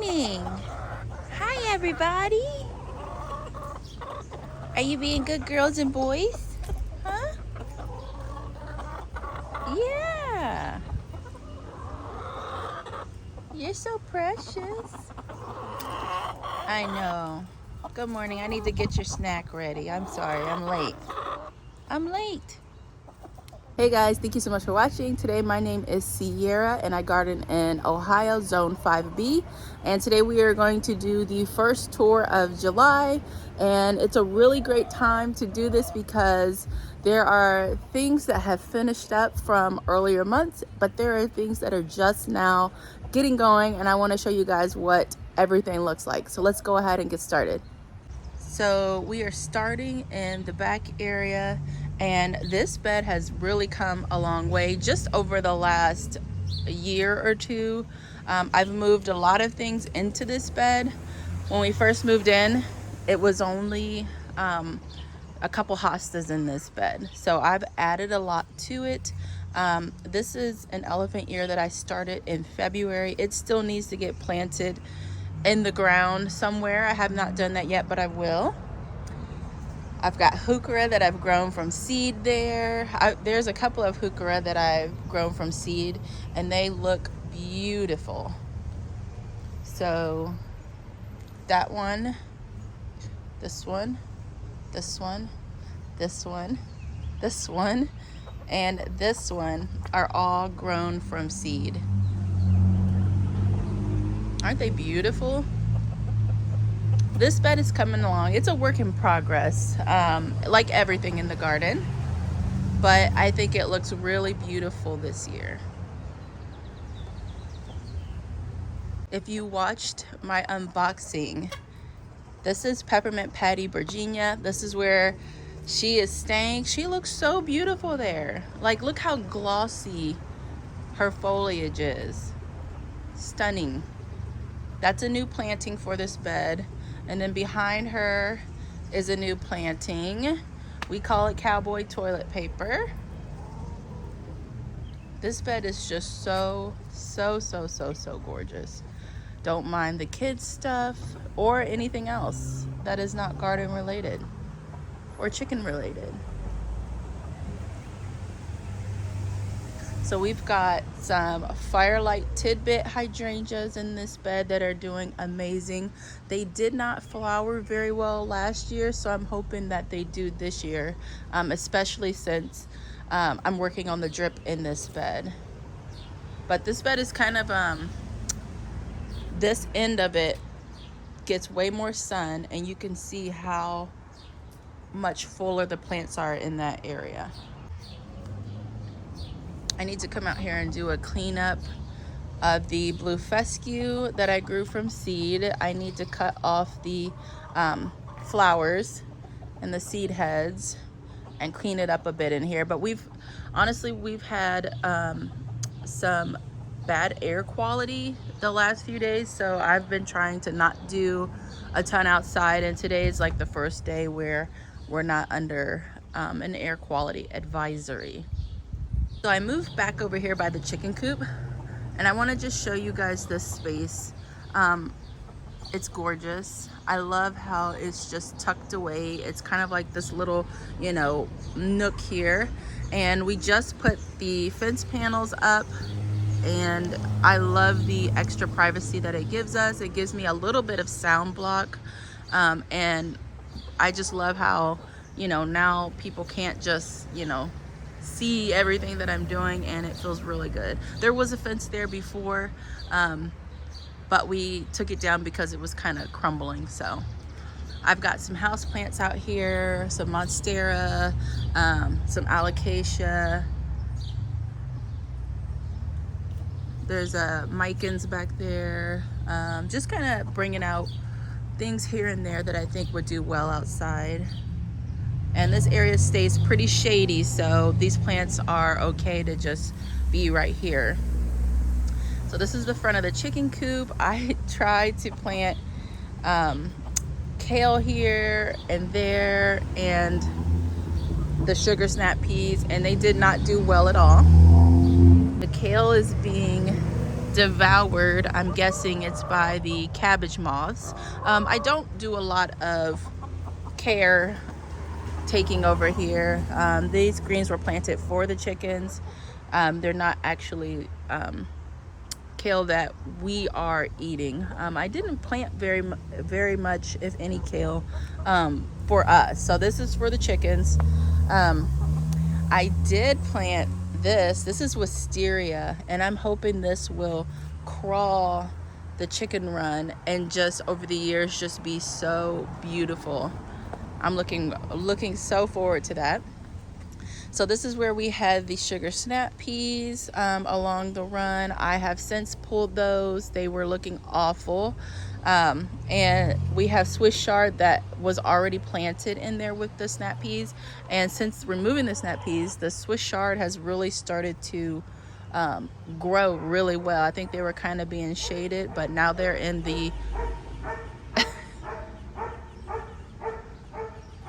morning. Hi, everybody. Are you being good girls and boys? Huh? Yeah. You're so precious. I know. Good morning. I need to get your snack ready. I'm sorry. I'm late. I'm late. Hey guys, thank you so much for watching. Today my name is Ciearra and I garden in Ohio, Zone 5B. And today we are going to do the first tour of July. And it's a really great time to do this because there are things that have finished up from earlier months, but there are things that are just now getting going. And I want to show you guys what everything looks like. So let's go ahead and get started. So we are starting in the back area, and this bed has really come a long way just over the last year or two. I've moved a lot of things into this bed. When we first moved in, it was only a couple hostas in this bed, so I've added a lot to it. This is an elephant ear that I started in February. It still needs to get planted in the ground somewhere. I have not done that yet, but I will. I've got heuchera that I've grown from seed there. There's a couple of heuchera that I've grown from seed and they look beautiful. So that one, this one, this one, this one, this one, and this one are all grown from seed. Aren't they beautiful? This bed is coming along. It's a work in progress, like everything in the garden, but I think it looks really beautiful this year. If you watched my unboxing, this is Peppermint Patty Virginia. This is where she is staying. She looks so beautiful there. Like, look how glossy her foliage is. Stunning. That's a new planting for this bed. And then behind her is a new planting. We call it cowboy toilet paper. This bed is just so gorgeous. Don't mind the kids stuff or anything else that is not garden related or chicken related. So we've got some Firelight Tidbit hydrangeas in this bed that are doing amazing. They did not flower very well last year, so I'm hoping that they do this year, especially since I'm working on the drip in this bed. But this bed is kind of, this end of it gets way more sun, and you can see how much fuller the plants are in that area. I need to come out here and do a cleanup of the blue fescue that I grew from seed. I need to cut off the flowers and the seed heads and clean it up a bit in here. But honestly, we've had some bad air quality the last few days, so I've been trying to not do a ton outside, and today is like the first day where we're not under an air quality advisory. So I moved back over here by the chicken coop, and I want to just show you guys this space. It's gorgeous. I love how it's just tucked away. It's kind of like this little, nook here. And we just put the fence panels up, and I love the extra privacy that it gives us. It gives me a little bit of sound block, and I just love how, now people can't just, see everything that I'm doing, and it feels really good. There was a fence there before, but we took it down because it was kind of crumbling. So I've got some house plants out here, some monstera, some alocasia. There's a micans back there. Just kind of bringing out things here and there that I think would do well outside. And this area stays pretty shady, so these plants are okay to just be right here. So this is the front of the chicken coop. I tried to plant kale here and there and the sugar snap peas, and they did not do well at all. The kale is being devoured. I'm guessing it's by the cabbage moths. I don't do a lot of care taking over here. These greens were planted for the chickens. They're not actually kale that we are eating. I didn't plant very much, if any, kale for us. So this is for the chickens. I did plant this. This is wisteria, and I'm hoping this will crawl the chicken run and just over the years just be so beautiful. I'm looking so forward to that. So this is where we had the sugar snap peas along the run. I have since pulled those. They were looking awful. And we have Swiss chard that was already planted in there with the snap peas. And since removing the snap peas, the Swiss chard has really started to grow really well. I think they were kind of being shaded, but now they're in the...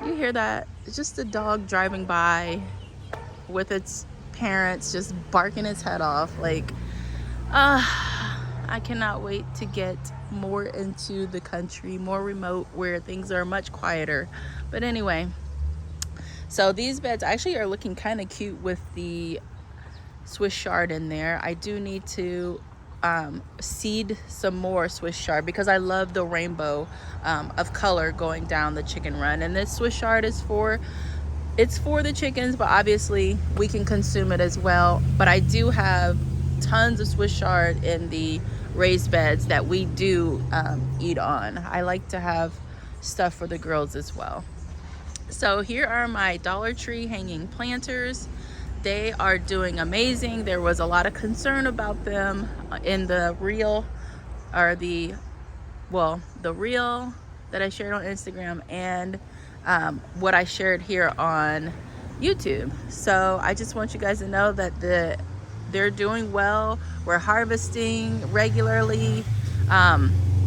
You hear that? It's just a dog driving by with its parents just barking its head off. Like, I cannot wait to get more into the country, more remote, where things are much quieter. But anyway, so these beds actually are looking kind of cute with the Swiss chard in there. I do need to seed some more Swiss chard because I love the rainbow of color going down the chicken run. And this Swiss chard is for the chickens, but obviously we can consume it as well. But I do have tons of Swiss chard in the raised beds that we do eat on. I like to have stuff for the girls as well. So here are my Dollar Tree hanging planters. They are doing amazing. There was a lot of concern about them in the reel, or the reel that I shared on Instagram, and what I shared here on YouTube. So I just want you guys to know that they're doing well. We're harvesting regularly.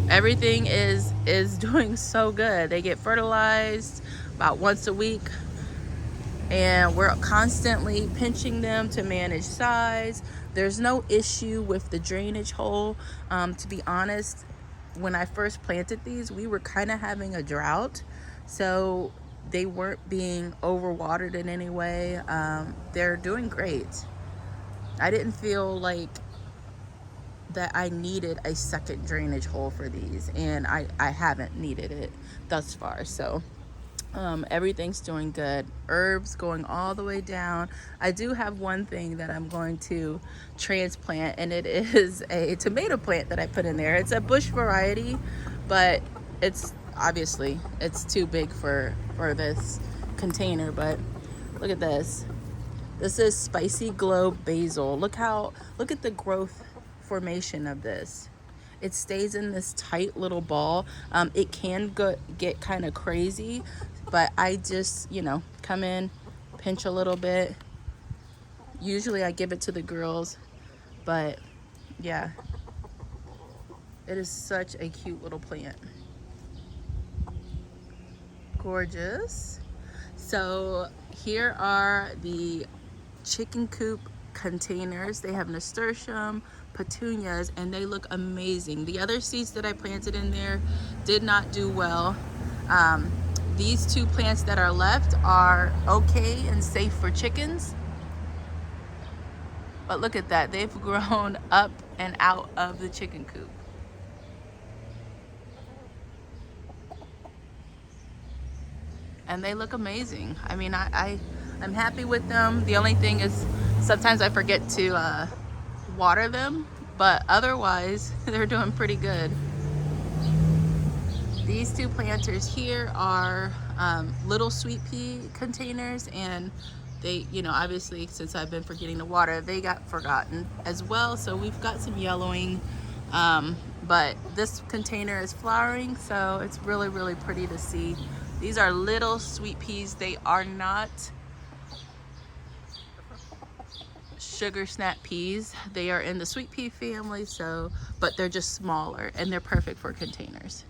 Everything is doing so good. They get fertilized about once a week, and we're constantly pinching them to manage size. There's no issue with the drainage hole. To be honest, when I first planted these, we were kind of having a drought, so they weren't being overwatered in any way. They're doing great. I didn't feel like that I needed a second drainage hole for these, and I haven't needed it thus far. So everything's doing good. Herbs going all the way down. I do have one thing that I'm going to transplant, and it is a tomato plant that I put in there. It's a bush variety, but it's obviously it's too big for this container. But look at this. This is spicy glow basil. Look at the growth formation of this. It stays in this tight little ball. It can get kind of crazy, but I just, come in, pinch a little bit. Usually I give it to the girls, but yeah, it is such a cute little plant. Gorgeous. So here are the chicken coop containers. They have nasturtium, petunias, and they look amazing. The other seeds that I planted in there did not do well. These two plants that are left are okay and safe for chickens. But look at that. They've grown up and out of the chicken coop. And they look amazing. I mean, I'm happy with them. The only thing is sometimes I forget to water them, but otherwise they're doing pretty good. These two planters here are little sweet pea containers, and they, obviously since I've been forgetting to water, they got forgotten as well. So we've got some yellowing, but this container is flowering, so it's really, really pretty to see. These are little sweet peas. They are not sugar snap peas. They are in the sweet pea family, but they're just smaller, and they're perfect for containers.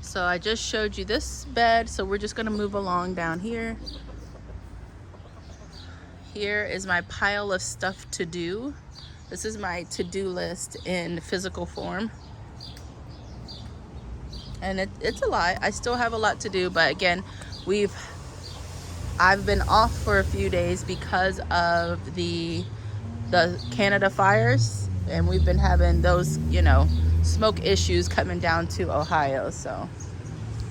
So I just showed you this bed, so we're just gonna move along down here. Here is my pile of stuff to do. This is my to-do list in physical form. And it's a lot. I still have a lot to do, but again, I've been off for a few days because of the Canada fires, and we've been having those, you know, smoke issues coming down to Ohio. So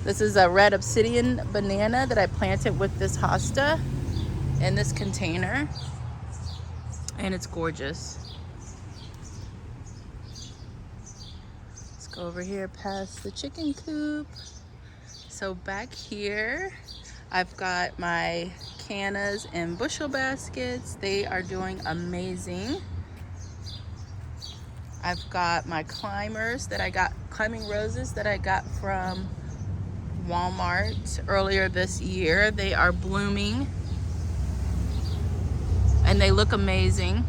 this is a red obsidian banana that I planted with this hosta in this container, and it's gorgeous. Let's go over here past the chicken coop. So back here, I've got my cannas and bushel baskets. They are doing amazing. I've got my climbing roses that I got from Walmart earlier this year. They are blooming and they look amazing.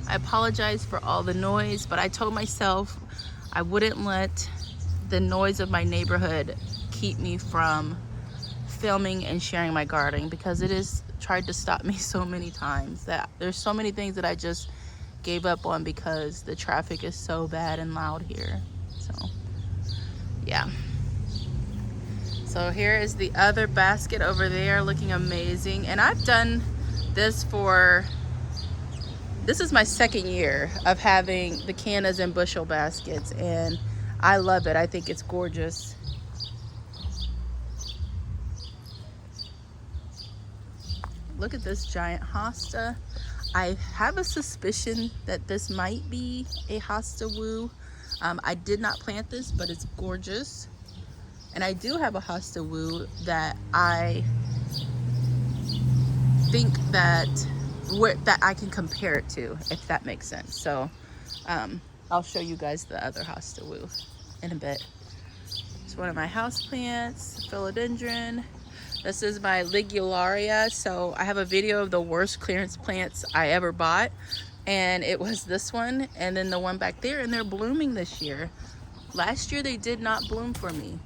I apologize for all the noise, but I told myself I wouldn't let the noise of my neighborhood keep me from filming and sharing my gardening, because it has tried to stop me so many times that there's so many things that I just gave up on because the traffic is so bad and loud here. So yeah. So here is the other basket over there, looking amazing. And I've done this this is my second year of having the cannas and bushel baskets, and I love it. I think it's gorgeous. Look at this giant hosta. I have a suspicion that this might be a hosta woo. I did not plant this, but it's gorgeous. And I do have a hosta woo that I think that I can compare it to, if that makes sense. So I'll show you guys the other hosta woo in a bit. It's one of my house plants, philodendron. This is my ligularia. So I have a video of the worst clearance plants I ever bought, and it was this one and then the one back there, and they're blooming this year. Last year they did not bloom for me.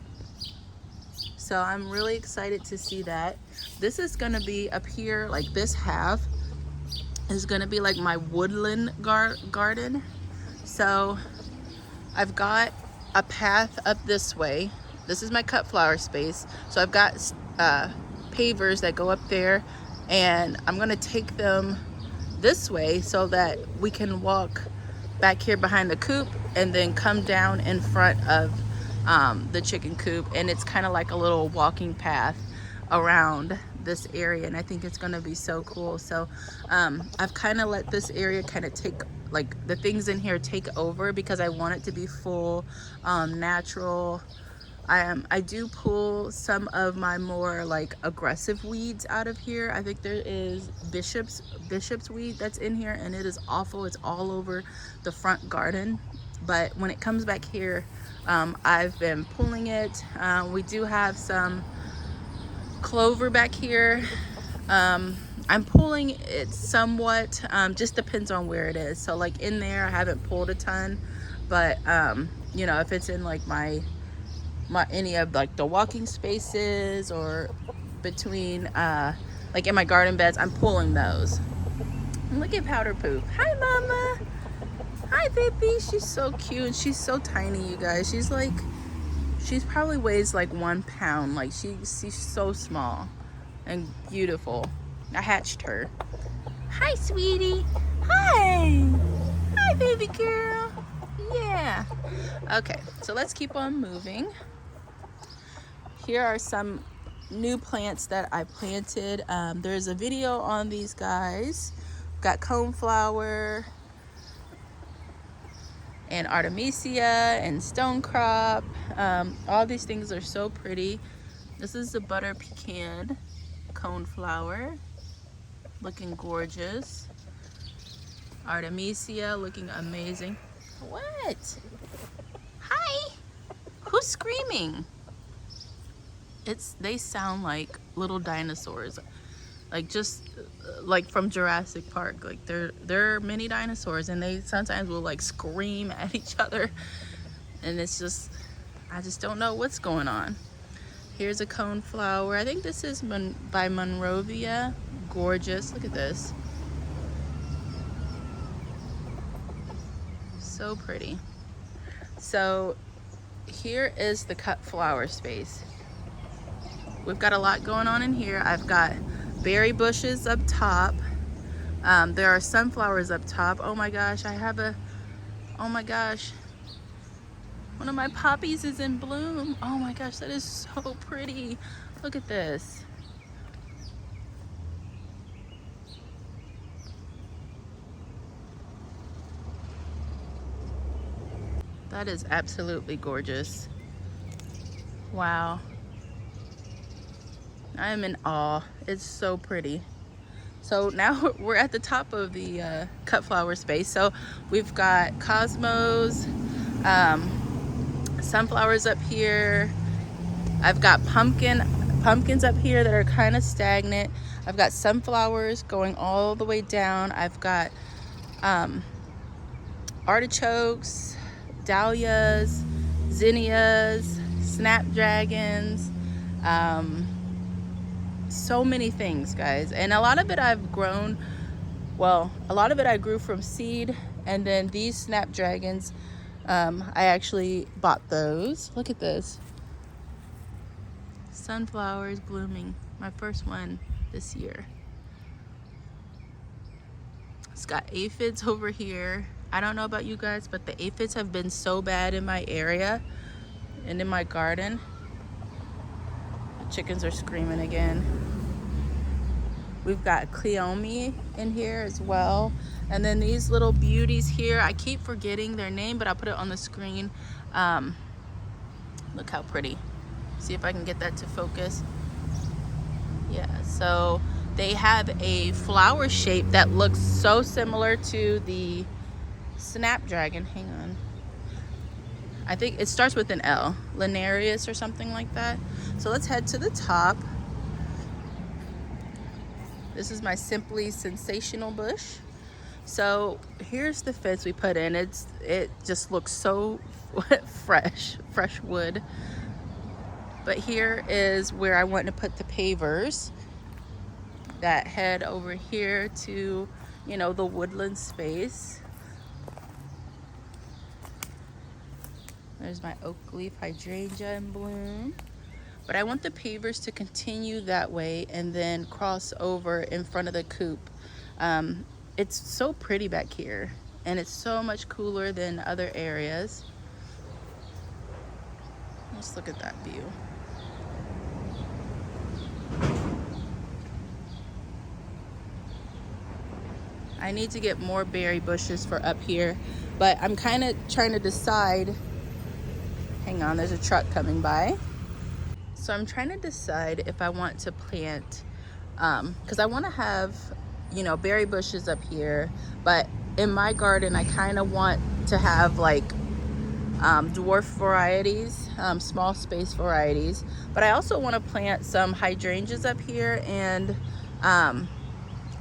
So I'm really excited to see that. This is gonna be up here, like this half is gonna be like my woodland garden. So I've got a path up this way. This is my cut flower space. So I've got pavers that go up there, and I'm gonna take them this way so that we can walk back here behind the coop and then come down in front of the chicken coop. And it's kind of like a little walking path around this area, and I think it's gonna be so cool. So I've kind of let this area kind of take, like, the things in here take over, because I want it to be full natural. I do pull some of my more like aggressive weeds out of here. I think there is bishop's weed that's in here, and it is awful. It's all over the front garden. But when it comes back here, I've been pulling it. We do have some clover back here. I'm pulling it somewhat, just depends on where it is. So like in there, I haven't pulled a ton, but you know, if it's in like any of like the walking spaces or between like in my garden beds, I'm pulling those. And look at Powder Poop. Hi, Mama. Hi, baby. She's so cute, and she's so tiny, you guys. She's probably weighs like 1 pound. Like she's so small and beautiful. I hatched her. Hi, sweetie. Hi. Hi, baby girl. Yeah. Okay, so let's keep on moving. Here are some new plants that I planted. There's a video on these guys. Got coneflower and artemisia and stonecrop. All these things are so pretty. This is the butter pecan coneflower, looking gorgeous. Artemisia looking amazing. What? Hi. Who's screaming? They sound like little dinosaurs, like just like from Jurassic Park. Like they're mini dinosaurs, and they sometimes will like scream at each other, and it's just, I just don't know what's going on. Here's a coneflower. I think this is by Monrovia. gorgeous. Look at this. So pretty. So here is the cut flower space. We've got a lot going on in here. I've got berry bushes up top. There are sunflowers up top. Oh my gosh, oh my gosh. One of my poppies is in bloom. Oh my gosh, that is so pretty. Look at this. That is absolutely gorgeous. Wow. I am in awe. It's so pretty. So now we're at the top of the cut flower space. So we've got cosmos, sunflowers up here. I've got pumpkins up here that are kind of stagnant. I've got sunflowers going all the way down. I've got artichokes, dahlias, zinnias, snapdragons, so many things, guys. And a lot of it I've grown, well, a lot of it I grew from seed, and then these snapdragons, I actually bought those. Look at this. Sunflowers blooming. My first one this year. It's got aphids over here. I don't know about you guys, but the aphids have been so bad in my area and in my garden. The chickens are screaming again. We've got cleome in here as well. And then these little beauties here, I keep forgetting their name, but I'll put it on the screen. Look how pretty. See if I can get that to focus. Yeah, so they have a flower shape that looks so similar to the snapdragon. Hang on. I think it starts with an L, Linarius or something like that. So let's head to the top. This is my Simply Sensational bush. So here's the fence we put in. It just looks so fresh wood. But here is where I want to put the pavers that head over here to, you know, the woodland space. There's my oak leaf hydrangea in bloom. But I want the pavers to continue that way and then cross over in front of the coop. It's so pretty back here, and it's so much cooler than other areas. Let's look at that view. I need to get more berry bushes for up here, but I'm kind of trying to decide. Hang on, there's a truck coming by. So I'm trying to decide if I want to plant, because I want to have, you know, berry bushes up here, but in my garden I kind of want to have like dwarf varieties, small space varieties, but I also want to plant some hydrangeas up here and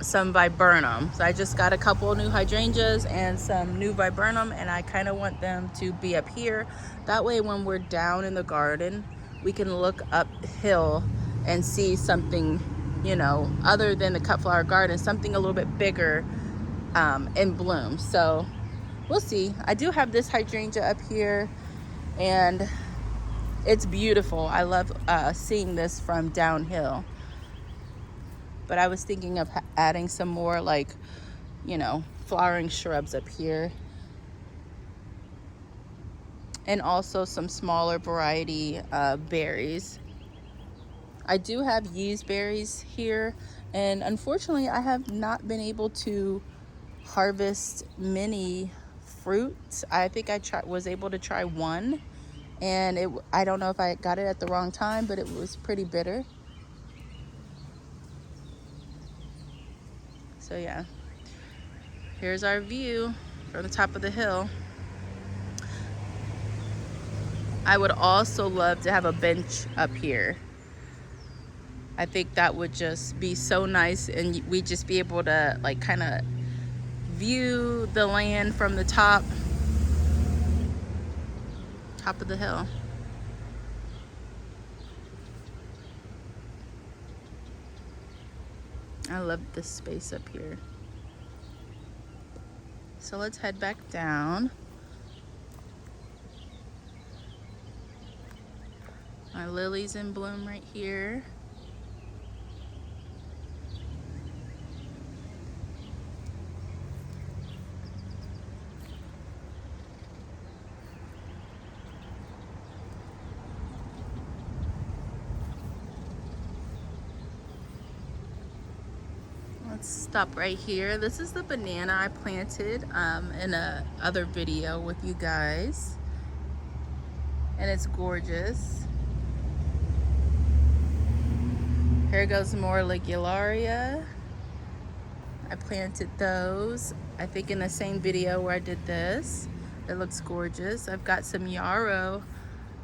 some viburnum. So I just got a couple new hydrangeas and some new viburnum, and I kind of want them to be up here. That way when we're down in the garden, we can look uphill and see something, you know, other than the cut flower garden, something a little bit bigger in bloom. So we'll see. I do have this hydrangea up here, and it's beautiful. I love seeing this from downhill. But I was thinking of adding some more, like, you know, flowering shrubs up here. And also some smaller variety berries. I do have yeast berries here, and unfortunately I have not been able to harvest many fruits. I think I was able to try one, and I don't know if I got it at the wrong time, but it was pretty bitter. So yeah, here's our view from the top of the hill. I would also love to have a bench up here. I think that would just be so nice, and we'd just be able to like kind of view the land from the top of the hill. I love this space up here. So let's head back down. My lilies in bloom right here. Let's stop right here. This is the banana I planted in a other video with you guys. And it's gorgeous. Here goes more Ligularia. I planted those, I think in the same video where I did this. It looks gorgeous. I've got some yarrow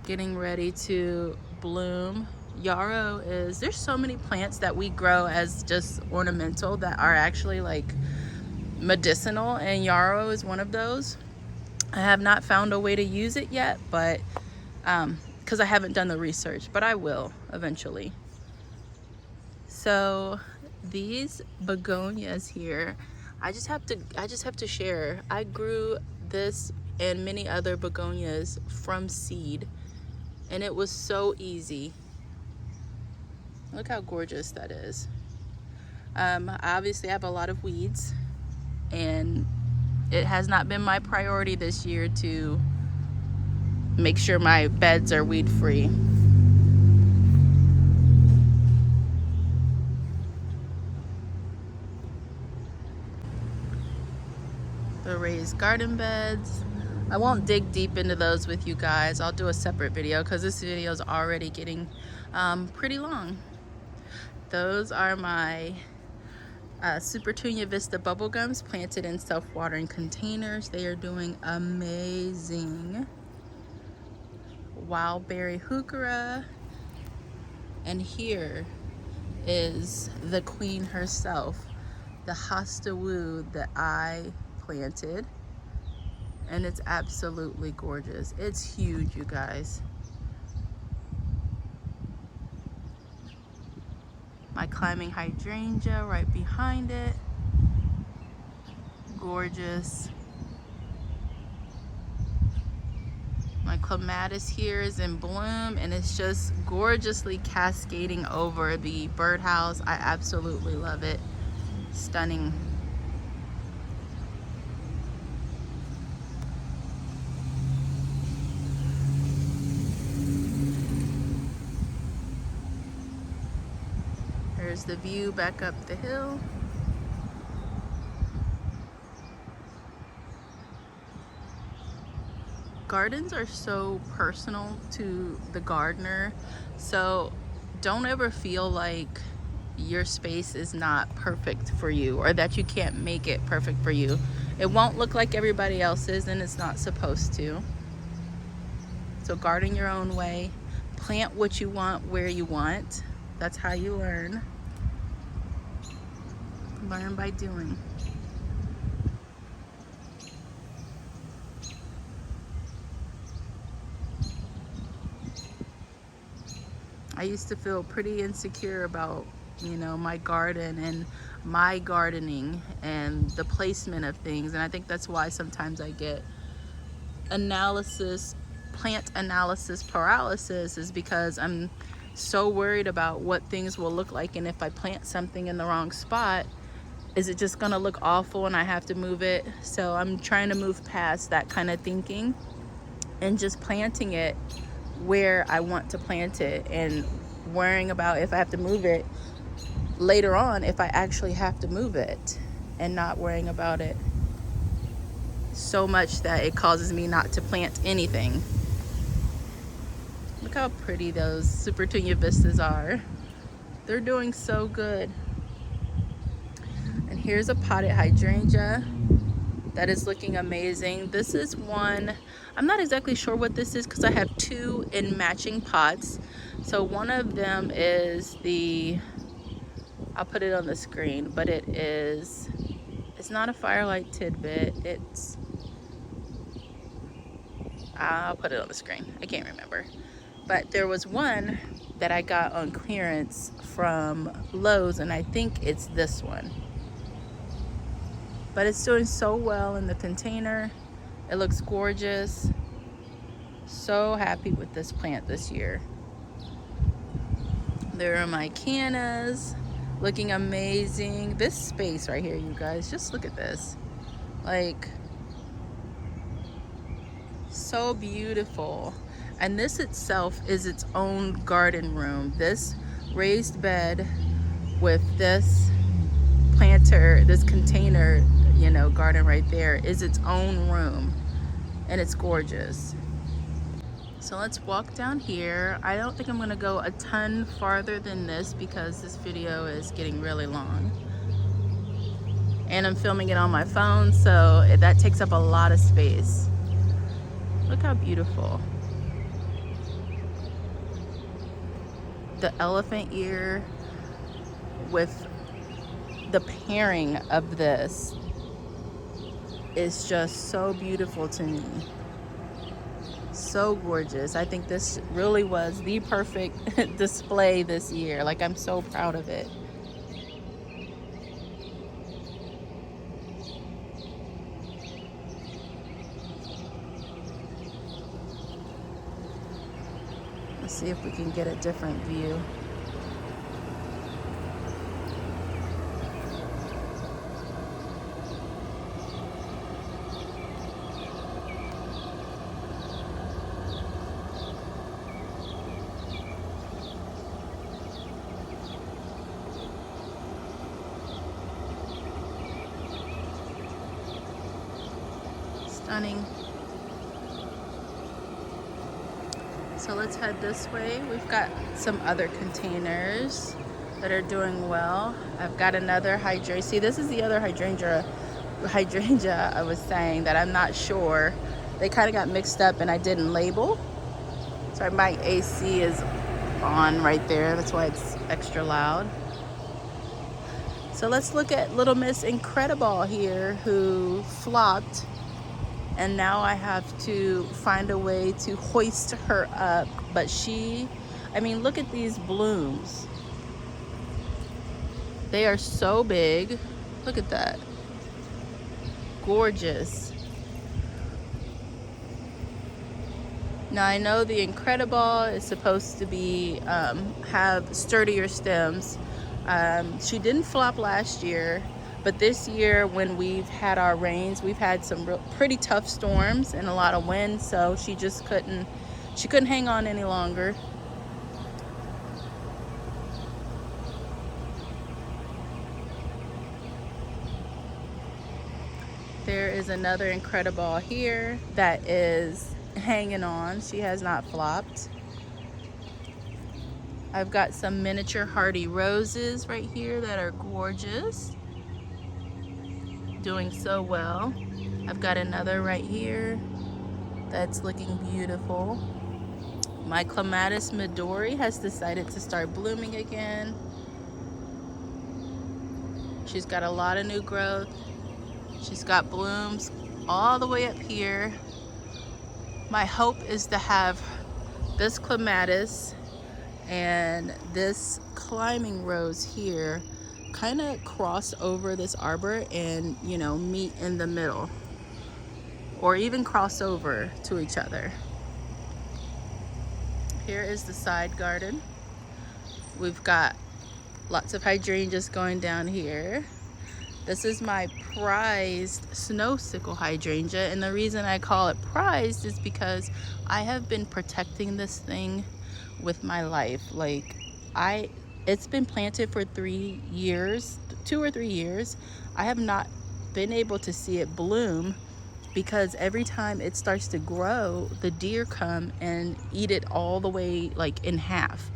getting ready to bloom. Yarrow is, there's so many plants that we grow as just ornamental that are actually like medicinal, and yarrow is one of those. I have not found a way to use it yet, but because I haven't done the research, but I will eventually. So these begonias here, I just have to share. I grew this and many other begonias from seed, and it was so easy. Look how gorgeous that is. Obviously I have a lot of weeds, and it has not been my priority this year to make sure my beds are weed free. The raised garden beds. I won't dig deep into those with you guys. I'll do a separate video because this video is already getting pretty long. Those are my Supertunia Vista bubblegums planted in self-watering containers. They are doing amazing. Wildberry heuchera. And here is the queen herself, the Hosta Woo that I planted. And it's absolutely gorgeous. It's huge, you guys. My climbing hydrangea right behind it. Gorgeous. My clematis here is in bloom, and it's just gorgeously cascading over the birdhouse. I absolutely love it. Stunning. There's the view back up the hill. Gardens are so personal to the gardener, so don't ever feel like your space is not perfect for you or that you can't make it perfect for you. It won't look like everybody else's, and it's not supposed to. So garden your own way. Plant what you want where you want. That's how you learn. Learn by doing. I used to feel pretty insecure about, you know, my garden and my gardening and the placement of things, and I think that's why sometimes I get plant analysis paralysis, is because I'm so worried about what things will look like, and if I plant something in the wrong spot, is it just gonna look awful and I have to move it? So I'm trying to move past that kind of thinking and just planting it where I want to plant it, and worrying about if I have to move it later on, if I actually have to move it, and not worrying about it so much that it causes me not to plant anything. Look how pretty those Supertunia Vistas are. They're doing so good. And here's a potted hydrangea that is looking amazing. This is one, I'm not exactly sure what this is because I have two in matching pots. So one of them is the, I'll put it on the screen, but it's not a firelight tidbit. I'll put it on the screen. I can't remember. But there was one that I got on clearance from Lowe's, and I think it's this one. But it's doing so well in the container. It looks gorgeous. So happy with this plant this year. There are my cannas, looking amazing. This space right here, you guys, just look at this. Like, so beautiful. And this itself is its own garden room. This raised bed with this planter, this container, you know, garden right there is its own room, and it's gorgeous. So let's walk down here. I don't think I'm gonna go a ton farther than this because this video is getting really long. And I'm filming it on my phone, so that takes up a lot of space. Look how beautiful. The elephant ear with the pairing of this is just so beautiful to me. So gorgeous. I think this really was the perfect display this year. Like, I'm so proud of it. Let's see if we can get a different view. Stunning. So let's head this way. We've got some other containers that are doing well. I've got another hydrangea. See, this is the other hydrangea I was saying that I'm not sure. They kind of got mixed up and I didn't label. Sorry, my AC is on right there. That's why it's extra loud. So let's look at Little Miss Incredible here, who flopped. And now I have to find a way to hoist her up. But I mean, look at these blooms. They are so big. Look at that. Gorgeous. Now I know the Incredible is supposed to be, have sturdier stems. She didn't flop last year. But this year, when we've had our rains, we've had some pretty tough storms and a lot of wind, so she just couldn't hang on any longer. There is another Incredible here that is hanging on. She has not flopped. I've got some miniature hardy roses right here that are gorgeous. Doing so well. I've got another right here that's looking beautiful. My clematis Midori has decided to start blooming again. She's got a lot of new growth. She's got blooms all the way up here. My hope is to have this clematis and this climbing rose here kind of cross over this arbor and, you know, meet in the middle, or even cross over to each other. Here is the side garden. We've got lots of hydrangeas going down here. This is my prized snow sickle hydrangea, and the reason I call it prized is because I have been protecting this thing with my life. Like, it's been planted for 3 years, 2 or 3 years. I have not been able to see it bloom because every time it starts to grow, the deer come and eat it all the way, like, in half.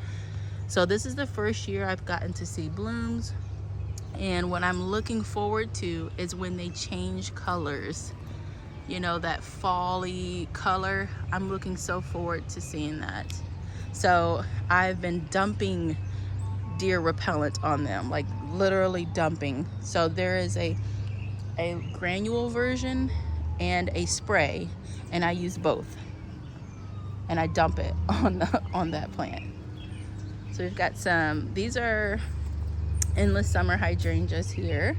So this is the first year I've gotten to see blooms, and what I'm looking forward to is when they change colors. You know, that fall-y color. I'm looking so forward to seeing that. So I've been dumping deer repellent on them, like literally dumping. So there is a granule version and a spray, and I use both, and I dump it on that plant. So we've got these are endless summer hydrangeas here,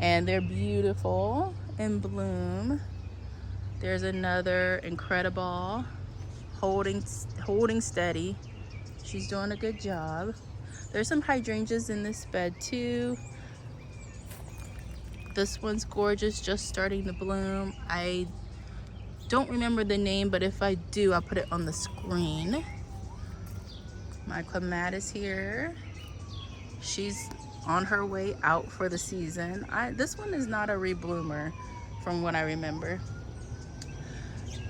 and they're beautiful in bloom. There's another incredible, holding steady. She's doing a good job. There's some hydrangeas in this bed too. This one's gorgeous, just starting to bloom. I don't remember the name, but if I do, I'll put it on the screen. My clematis here. She's on her way out for the season. This one is not a rebloomer from what I remember.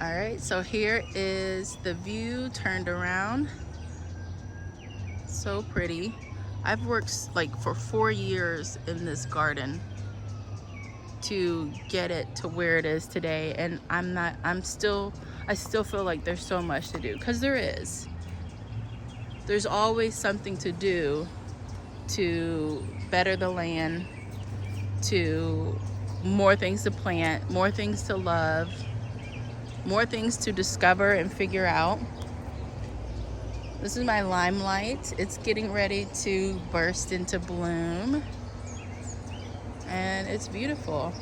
All right, so here is the view turned around. So pretty. I've worked like for 4 years in this garden to get it to where it is today, and I still feel like there's so much to do, because there's always something to do to better the land, to more things to plant, more things to love, more things to discover and figure out. This is my limelight. It's getting ready to burst into bloom, and it's beautiful.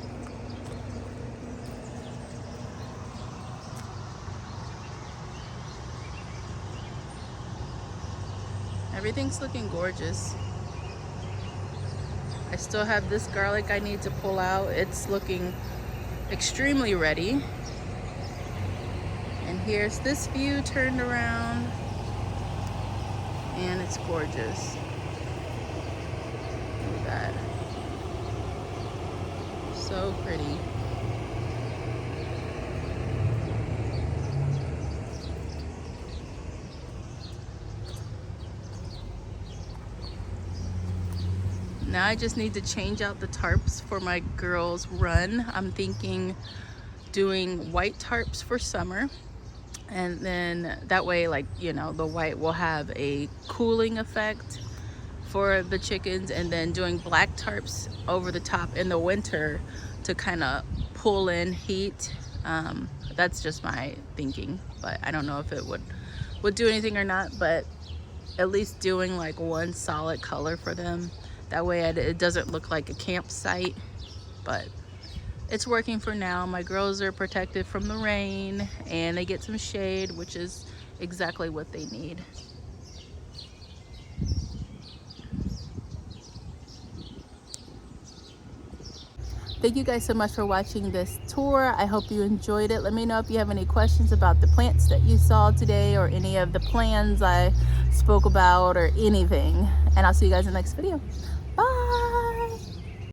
Everything's looking gorgeous. I still have this garlic I need to pull out. It's looking extremely ready. And here's this view turned around, and it's gorgeous. Look at that. So pretty. Now I just need to change out the tarps for my girls' run. I'm thinking doing white tarps for summer, and then that way, like, you know, the white will have a cooling effect for the chickens, and then doing black tarps over the top in the winter to kind of pull in heat. That's just my thinking, but I don't know if it would do anything or not, but at least doing like one solid color for them. That way it doesn't look like a campsite, but it's working for now. My girls are protected from the rain, and they get some shade, which is exactly what they need. Thank you guys so much for watching this tour. I hope you enjoyed it. Let me know if you have any questions about the plants that you saw today, or any of the plans I spoke about, or anything. And I'll see you guys in the next video.